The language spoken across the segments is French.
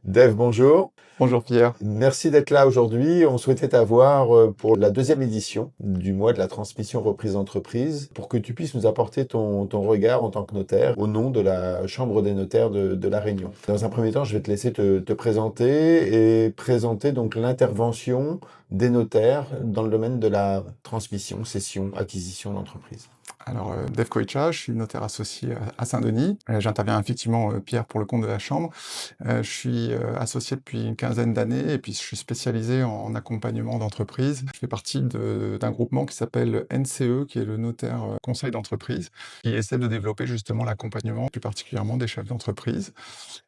Dave, bonjour. Bonjour Pierre. Merci d'être là aujourd'hui. On souhaitait t'avoir pour la deuxième édition du mois de la transmission reprise d'entreprise pour que tu puisses nous apporter ton regard en tant que notaire au nom de la Chambre des notaires de La Réunion. Dans un premier temps, je vais te laisser te présenter et présenter donc l'intervention des notaires dans le domaine de la transmission, cession, acquisition d'entreprise. Alors, Dave Koicha, je suis notaire associé à Saint-Denis. J'interviens effectivement, Pierre, pour le compte de la Chambre. Je suis associé depuis une quinzaine d'années et puis je suis spécialisé en accompagnement d'entreprise. Je fais partie d'un groupement qui s'appelle NCE, qui est le notaire conseil d'entreprise, qui essaie de développer justement l'accompagnement, plus particulièrement des chefs d'entreprise.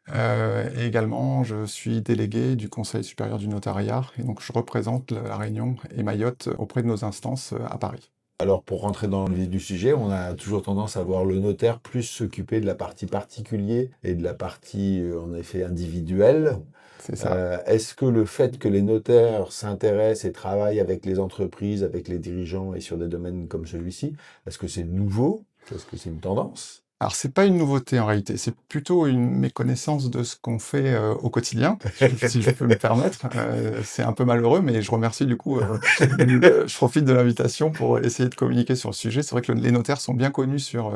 Et également, je suis délégué du Conseil supérieur du notariat et donc je représente la Réunion et Mayotte auprès de nos instances à Paris. Alors, pour rentrer dans le vif du sujet, on a toujours tendance à voir le notaire plus s'occuper de la partie particulier et de la partie, en effet, individuelle. C'est ça. Est-ce que le fait que les notaires s'intéressent et travaillent avec les entreprises, avec les dirigeants et sur des domaines comme celui-ci, est-ce que c'est nouveau? Est-ce que c'est une tendance? Alors c'est pas une nouveauté en réalité, c'est plutôt une méconnaissance de ce qu'on fait, au quotidien, si je peux me permettre. C'est un peu malheureux, mais je remercie du coup, je profite de l'invitation pour essayer de communiquer sur le sujet. C'est vrai que les notaires sont bien connus sur,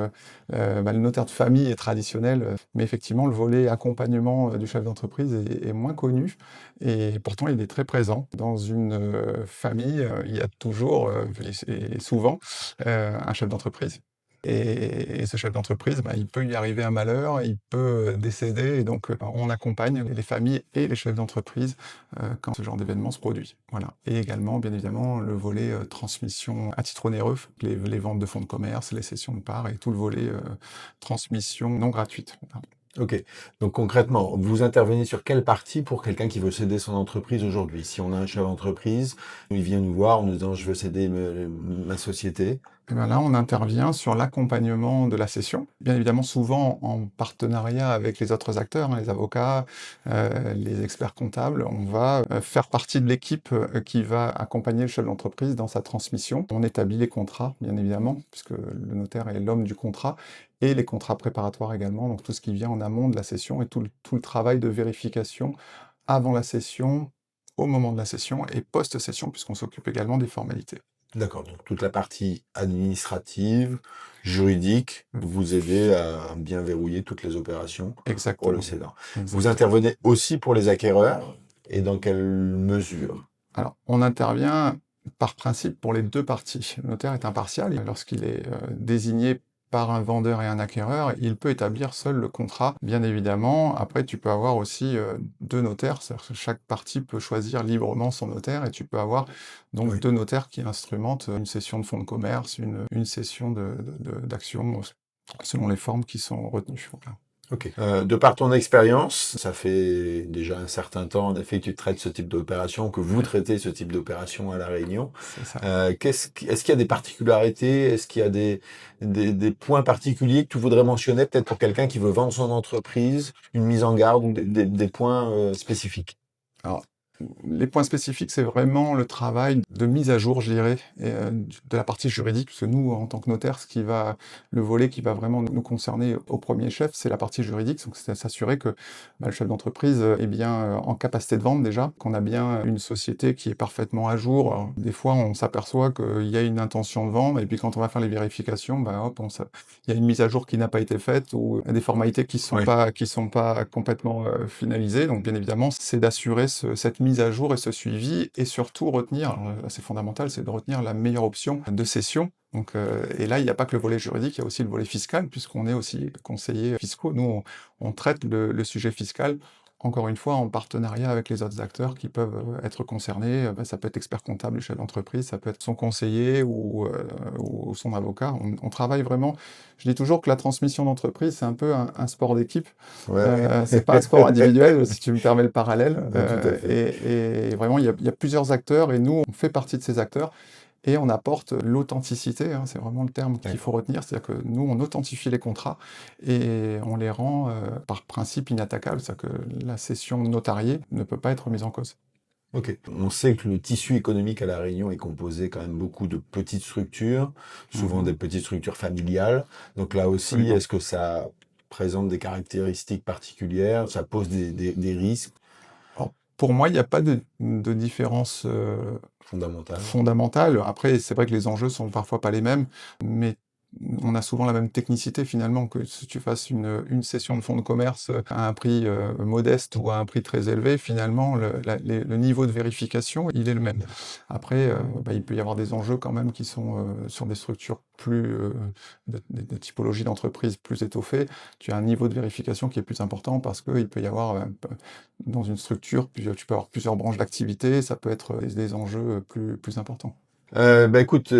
le notaire de famille est traditionnel, mais effectivement le volet accompagnement, du chef d'entreprise est moins connu et pourtant il est très présent. Dans une, famille, il y a toujours, et souvent, un chef d'entreprise. Et ce chef d'entreprise, bah, il peut y arriver un malheur, il peut, décéder et donc, on accompagne les familles et les chefs d'entreprise, quand ce genre d'événement se produit. Voilà. Et également, bien évidemment, le volet, transmission à titre onéreux, les ventes de fonds de commerce, les cessions de parts et tout le volet, transmission non gratuite. Voilà. Ok. Donc concrètement, vous intervenez sur quelle partie pour quelqu'un qui veut céder son entreprise aujourd'hui? Si on a un chef d'entreprise, il vient nous voir en nous disant je veux céder ma société. Et ben là, on intervient sur l'accompagnement de la cession. Bien évidemment, souvent en partenariat avec les autres acteurs, hein, les avocats, les experts comptables. On va faire partie de l'équipe qui va accompagner le chef d'entreprise dans sa transmission. On établit les contrats, bien évidemment, puisque le notaire est l'homme du contrat, et les contrats préparatoires également, donc tout ce qui vient en amont de la cession et tout le travail de vérification avant la cession, au moment de la cession et post-cession, puisqu'on s'occupe également des formalités. D'accord. Donc toute la partie administrative, juridique, vous aidez à bien verrouiller toutes les opérations pour le Exactement. cédant. Vous Exactement. intervenez aussi pour les acquéreurs et dans quelle mesure? Alors, on intervient par principe pour les 2 parties. Le notaire est impartial et lorsqu'il est, désigné par un vendeur et un acquéreur, il peut établir seul le contrat, bien évidemment. Après, tu peux avoir aussi, 2 notaires, c'est-à-dire que chaque partie peut choisir librement son notaire et tu peux avoir donc Oui. 2 notaires qui instrumentent, une cession de fonds de commerce, une cession d'actions, selon les formes qui sont retenues. Voilà. Ok. De par ton expérience, ça fait déjà un certain temps, en effet, que tu traites ce type d'opération, que vous Ouais, traitez ce type d'opération à La Réunion. c'est ça. Est-ce qu'il y a des particularités? Est-ce qu'il y a des points particuliers que tu voudrais mentionner, peut-être pour quelqu'un qui veut vendre son entreprise, une mise en garde ou des points spécifiques? Alors, les points spécifiques, c'est vraiment le travail de mise à jour, je dirais, et de la partie juridique, parce que nous, en tant que notaire, le volet qui va vraiment nous concerner au premier chef, c'est la partie juridique, donc c'est s'assurer que bah, le chef d'entreprise est bien en capacité de vendre déjà, qu'on a bien une société qui est parfaitement à jour. Alors, des fois, on s'aperçoit qu'il y a une intention de vendre, et puis quand on va faire les vérifications, bah, hop, il y a une mise à jour qui n'a pas été faite, ou des formalités Oui. qui sont pas complètement finalisées. Donc, bien évidemment, c'est d'assurer cette mise à jour et ce suivi, et surtout retenir, alors là c'est fondamental, c'est de retenir la meilleure option de cession. Donc, et là, il n'y a pas que le volet juridique, il y a aussi le volet fiscal, puisqu'on est aussi conseillers fiscaux. Nous, on traite le sujet fiscal, encore une fois, en partenariat avec les autres acteurs qui peuvent être concernés. Bah, ça peut être expert comptable, le chef d'entreprise, ça peut être son conseiller ou son avocat. On travaille vraiment. Je dis toujours que la transmission d'entreprise, c'est un peu un sport d'équipe. Ouais, C'est pas un sport individuel, si tu me permets le parallèle. ouais. Tout à fait. Et vraiment, il y a plusieurs acteurs et nous, on fait partie de ces acteurs et on apporte l'authenticité, hein, c'est vraiment le terme qu'il faut D'accord. retenir. C'est-à-dire que nous, on authentifie les contrats et on les rend, par principe inattaquables. C'est-à-dire que la cession notariée ne peut pas être mise en cause. Ok. On sait que le tissu économique à La Réunion est composé quand même beaucoup de petites structures, souvent des Mhm. petites structures familiales. Donc là aussi, Absolument. est-ce que ça présente des caractéristiques particulières? Ça pose des risques? Pour moi, il n'y a pas de différence Fondamental. fondamentale. Après, c'est vrai que les enjeux sont parfois pas les mêmes, mais on a souvent la même technicité finalement, que si tu fasses une session de fonds de commerce à un prix modeste ou à un prix très élevé, finalement, le niveau de vérification, il est le même. Après, il peut y avoir des enjeux quand même qui sont sur des structures des typologies d'entreprises plus étoffées. Tu as un niveau de vérification qui est plus important parce qu'il peut y avoir, dans une structure, tu peux avoir plusieurs branches d'activité, ça peut être des enjeux plus importants. Écoute,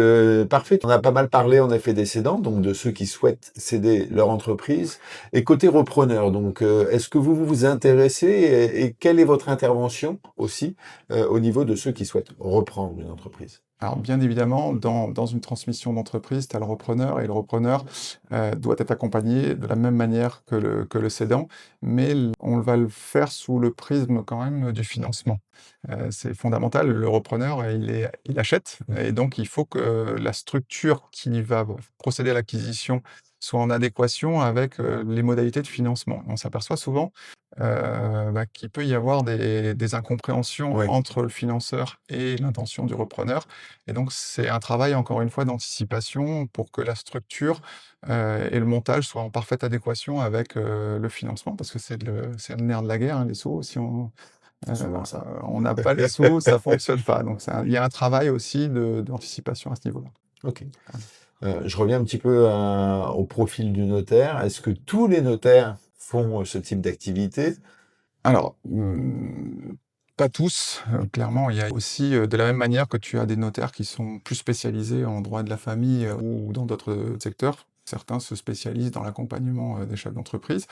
parfait. On a pas mal parlé en effet des cédants, donc de ceux qui souhaitent céder leur entreprise. Et côté repreneur, donc est-ce que vous vous intéressez et quelle est votre intervention aussi au niveau de ceux qui souhaitent reprendre une entreprise? Alors, bien évidemment, dans une transmission d'entreprise, tu as le repreneur et le repreneur doit être accompagné de la même manière que le cédant, mais on va le faire sous le prisme quand même du financement. C'est fondamental, le repreneur, il achète et donc il faut que la structure qui va procéder à l'acquisition soit en adéquation avec les modalités de financement. On s'aperçoit souvent qu'il peut y avoir des incompréhensions Oui, entre le financeur et l'intention du repreneur. Et donc, c'est un travail, encore une fois, d'anticipation pour que la structure et le montage soient en parfaite adéquation avec le financement, parce que c'est le nerf de la guerre, hein, les sous. Si souvent ça. on n'a pas les sous, ça fonctionne pas. Donc, il y a un travail aussi d'anticipation à ce niveau-là. Ok. Je reviens un petit peu au profil du notaire. Est-ce que tous les notaires font ce type d'activité? Alors, pas tous, clairement, il y a aussi, de la même manière que tu as des notaires qui sont plus spécialisés en droit de la famille, ou dans d'autres secteurs. Certains se spécialisent dans l'accompagnement, des chefs d'entreprise.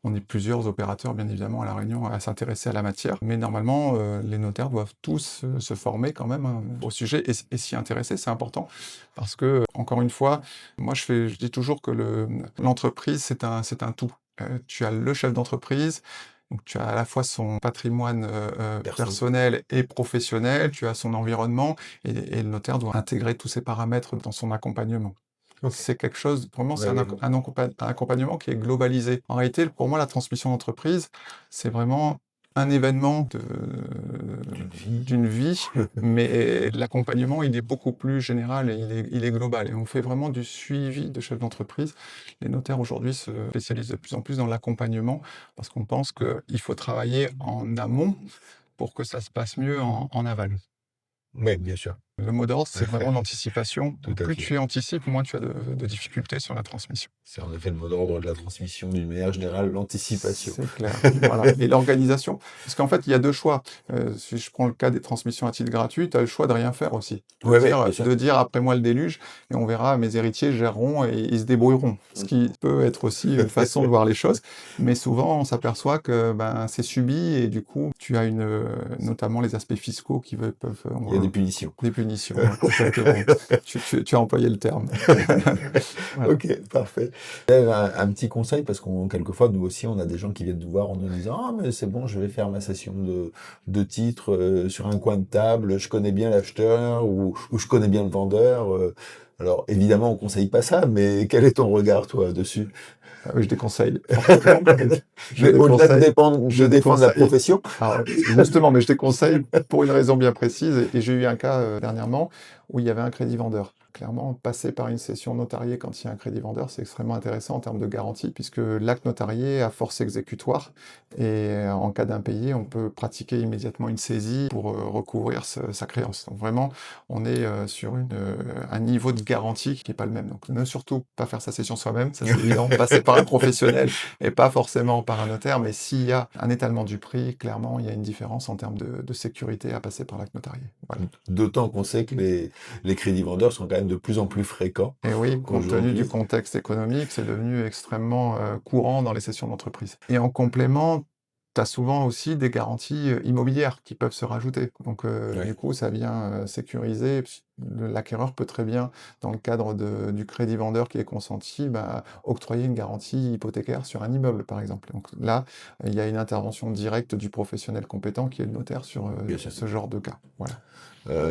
On est plusieurs opérateurs, bien évidemment, à La Réunion à s'intéresser à la matière. Mais normalement, les notaires doivent tous, se former quand même, hein, au sujet et s'y intéresser, c'est important. Parce que, encore une fois, moi je dis toujours que l'entreprise, c'est un tout. Tu as le chef d'entreprise, donc tu as à la fois son patrimoine, Personne. personnel et professionnel, tu as son environnement et le notaire doit intégrer tous ces paramètres dans son accompagnement. Ok. C'est quelque chose vraiment, c'est Ouais, ouais. un accompagnement qui est globalisé. En réalité, pour moi, la transmission d'entreprise, c'est vraiment un événement D'une vie. d'une vie, mais l'accompagnement, il est beaucoup plus général et il est global et on fait vraiment du suivi de chefs d'entreprise. Les notaires aujourd'hui se spécialisent de plus en plus dans l'accompagnement parce qu'on pense qu'il faut travailler en amont pour que ça se passe mieux en aval. Oui, bien sûr. Le mot d'ordre, c'est vraiment l'anticipation. Tout à Plus fait. tu anticipes, moins tu as de difficultés sur la transmission. C'est en effet le mot d'ordre de la transmission d'une manière générale, l'anticipation. C'est clair, voilà. Et l'organisation, parce qu'en fait, il y a 2 choix. Si je prends le cas des transmissions à titre gratuit, tu as le choix de rien faire aussi. Oui, oui, bien sûr. De dire: «Après moi le déluge et on verra, mes héritiers géreront et ils se débrouilleront». Ce qui peut être aussi une façon de voir les choses, mais souvent on s'aperçoit que, c'est subi et du coup, tu as notamment les aspects fiscaux qui peuvent, Il y a des punitions. des punitions, ouais, exactement. Tu as employé le terme. Voilà. Ok, parfait. Un petit conseil, parce qu'on quelquefois, nous aussi, on a des gens qui viennent nous voir en nous disant: Ah, mais c'est bon, je vais faire ma session de titres sur un coin de table, je connais bien l'acheteur ou je connais bien le vendeur. Alors, évidemment, on conseille pas ça, mais quel est ton regard, toi, dessus? Ah oui, je déconseille fortement. Je Mais au-delà déconseille. de défendre la profession, Alors, justement, mais je déconseille pour une raison bien précise et j'ai eu un cas, dernièrement où il y avait un crédit vendeur. Clairement, passer par une session notariée quand il y a un crédit vendeur, c'est extrêmement intéressant en termes de garantie puisque l'acte notarié a force exécutoire et en cas d'impayé, on peut pratiquer immédiatement une saisie pour, recouvrir sa créance. Donc vraiment, on est, sur un niveau de garantie qui n'est pas le même. Donc ne surtout pas faire sa session soi-même, ça c'est évident. Passer par un professionnel et pas forcément par un notaire, mais s'il y a un étalement du prix, clairement, il y a une différence en termes de sécurité à passer par l'acte notarié. Voilà. d'autant qu'on sait que les crédits vendeurs sont quand même de plus en plus fréquents Et oui, compte tenu du qu'aujourd'hui. contexte économique, c'est devenu extrêmement courant dans les sessions d'entreprise. Et en complément, tu as souvent aussi des garanties immobilières qui peuvent se rajouter. Donc, Ouais. du coup, ça vient sécuriser l'acquéreur peut très bien, dans le cadre du crédit vendeur qui est consenti, octroyer une garantie hypothécaire sur un immeuble, par exemple. Donc là, il y a une intervention directe du professionnel compétent qui est le notaire sur Bien sûr. ce genre de cas. Voilà.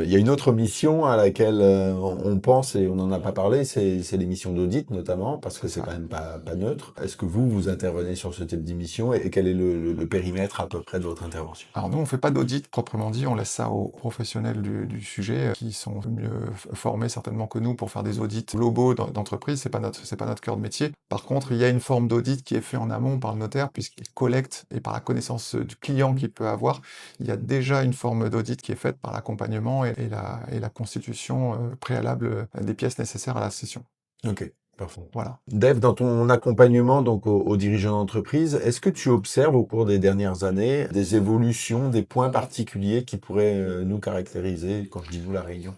Il y a une autre mission à laquelle on pense et on n'en a pas parlé, c'est les missions d'audit notamment, parce que c'est quand même pas neutre. Est-ce que vous intervenez sur ce type d'émission et quel est le périmètre à peu près de votre intervention? Alors nous, on ne fait pas d'audit proprement dit, on laisse ça aux professionnels du sujet qui sont mieux formés certainement que nous pour faire des audits globaux d'entreprise, c'est pas notre cœur de métier. Par contre, il y a une forme d'audit qui est fait en amont par le notaire puisqu'il collecte et par la connaissance du client qu'il peut avoir, il y a déjà une forme d'audit qui est faite par l'accompagnement et la constitution préalable des pièces nécessaires à la cession. Ok, parfait. Voilà. Dave, dans ton accompagnement donc aux dirigeants d'entreprise, est-ce que tu observes au cours des dernières années des évolutions, des points particuliers qui pourraient nous caractériser, quand je dis nous, la Réunion?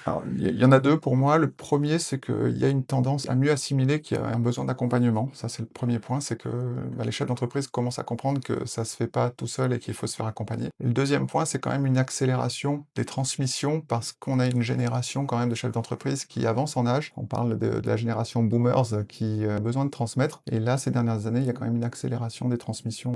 Alors, il y en a 2 pour moi. Le premier, c'est qu'il y a une tendance à mieux assimiler qu'il y a un besoin d'accompagnement. Ça, c'est le premier point, c'est que, les chefs d'entreprise commencent à comprendre que ça se fait pas tout seul et qu'il faut se faire accompagner. Et le deuxième point, c'est quand même une accélération des transmissions parce qu'on a une génération quand même de chefs d'entreprise qui avance en âge. On parle de la génération boomers qui a besoin de transmettre et là, ces dernières années, il y a quand même une accélération des transmissions.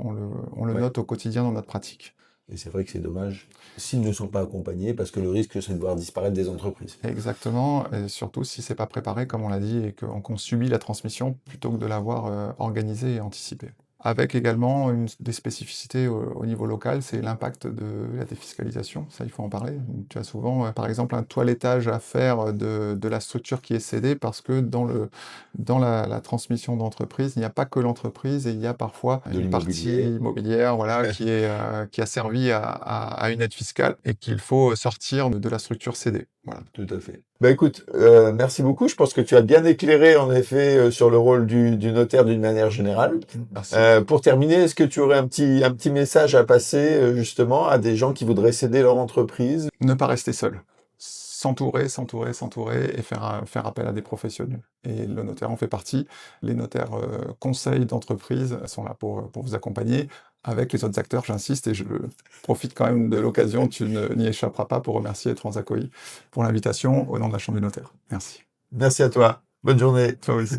On le Ouais. note au quotidien dans notre pratique. Et c'est vrai que c'est dommage s'ils ne sont pas accompagnés parce que le risque, c'est de voir disparaître des entreprises. Exactement, et surtout si c'est pas préparé, comme on l'a dit, et qu'on subit la transmission plutôt que de l'avoir organisée et anticipée. Avec également des spécificités au niveau local, c'est l'impact de la défiscalisation, ça il faut en parler. Tu as souvent, par exemple, un toilettage à faire de la structure qui est cédée parce que dans la transmission d'entreprise, il n'y a pas que l'entreprise et il y a parfois De une partie l'immobilier. immobilière voilà, qui a servi à une aide fiscale et qu'il faut sortir de la structure cédée. Voilà. Tout à fait. Bah écoute, merci beaucoup. Je pense que tu as bien éclairé en effet sur le rôle du notaire d'une manière générale. Merci. Pour terminer, est-ce que tu aurais un petit message à passer justement à des gens qui voudraient céder leur entreprise? Ne pas rester seul. S'entourer et faire appel à des professionnels. Et le notaire en fait partie. Les notaires conseils d'entreprise sont là pour vous accompagner. Avec les autres acteurs, j'insiste, et je profite quand même de l'occasion, tu n'y échapperas pas, pour remercier Transacoi pour l'invitation au nom de la Chambre des notaires. Merci. Merci à toi. Bonne journée. Toi aussi.